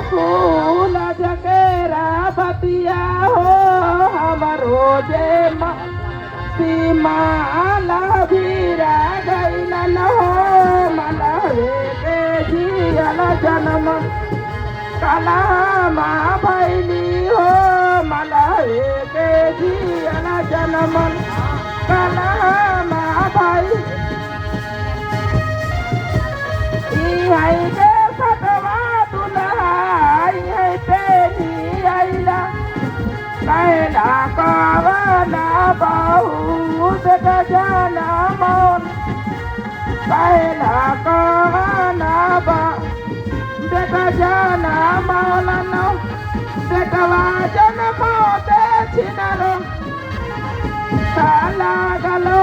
फूल जकेरा बतिया हो हमरो जे सीमाला भीरा गैलन हो मनहरे के जियल जन्म कलमा भैली हो मनहरे के जियल जन्म कलमा भैली के सतवा दुल्हाई है तेरी आइला कैला कवना बहुत गजना मौन कैला कवना गजना मौलन बेटवा जन्मोते छिनरो काला गलो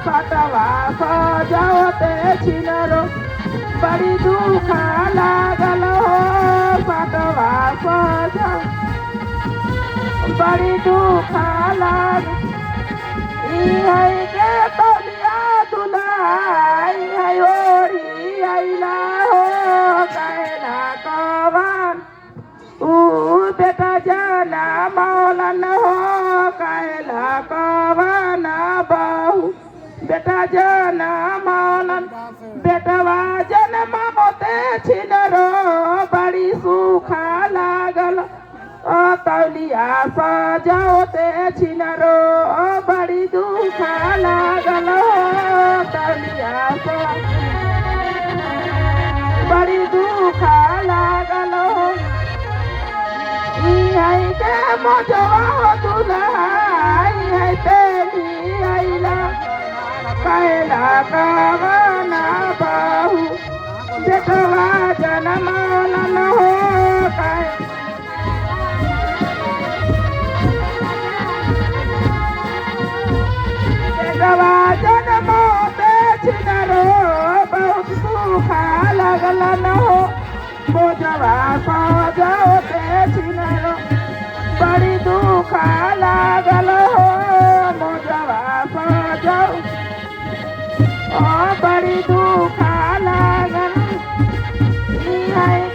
सतवा सजावते छिनरो बड़ी दुखा लागल हो सतवा सजा बड़ी दुखा लाग के तलिया दुलाई है ओढ़ी आइला हो कैला कवन बेटा जाना मौलन हो कैला कवन बहु बेटा जाना मौलन बेटवा जन्म मोते छिनरो बड़ी सुखा लागल ओ तौलिया सजाओते छिनरो बड़ी दुखा लागल हो तौलिया बड़ी दुखा लागल हो के मजवा दुल्हाई है तेरी आइला कैला कवना बहु बेटवा जनमौलन हो बेटवा जनमोते छिनरो बहुत सुखा लगलन हो बोझवा सजाओते छिनरो बड़ी दुखा लागल हो मोजवा सजाओ बड़ी दुखा लागल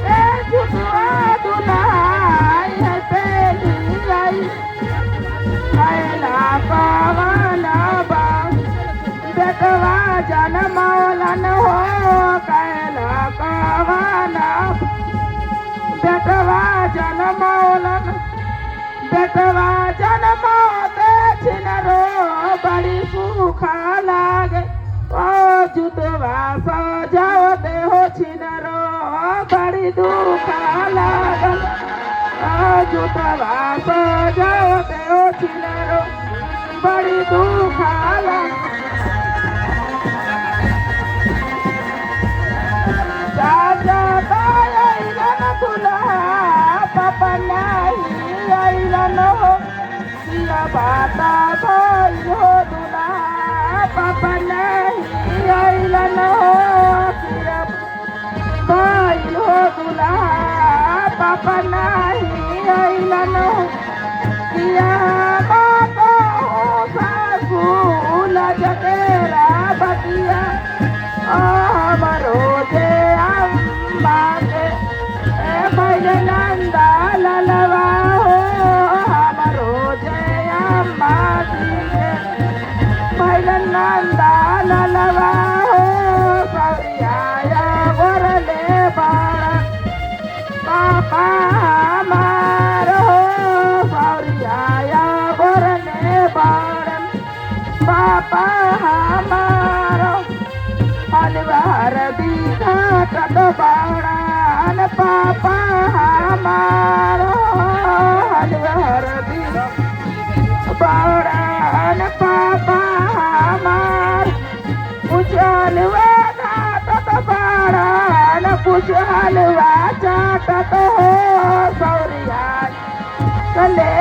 के जुटवा दुल्हाई है तेरी आई कैला कवना बेटवा जनमौलन हो कैला कवना बेटवा जनमौलन बेटवा जनमोते छिनरो बड़ी सुखा लागे ओ जुतवा सजावते हो छिनरो बड़ी दुखा लागल ओ जुतवा सजावते हो छिनरो बड़ी दुखा लागल चाचा आइलन दुल्हा पापा नहीं आइलन हो सिया बाता भइल हो दुल्हा पापा नहीं आइलन हो सिया भइल हो दुल्हा पापा नहीं आइलन हो सिया बाता सासू लजकेरा बतिया हमरो जे अम्बा के भैल नंदा ललवा हो हमरो जे अम्बा के भैल नंदा ललवा हो सौरिया गोरले बाड़ा पापा हमारो सौरिया गोरले बाड़न पापा हमारो हलवार दीघा तक बाड़ान पापा हमारो हलवार दीघा बाड़ान पापा हमार कुछ हलवा चाटत बाड़ान कुछ हलवा चाटत हो सौरिया कले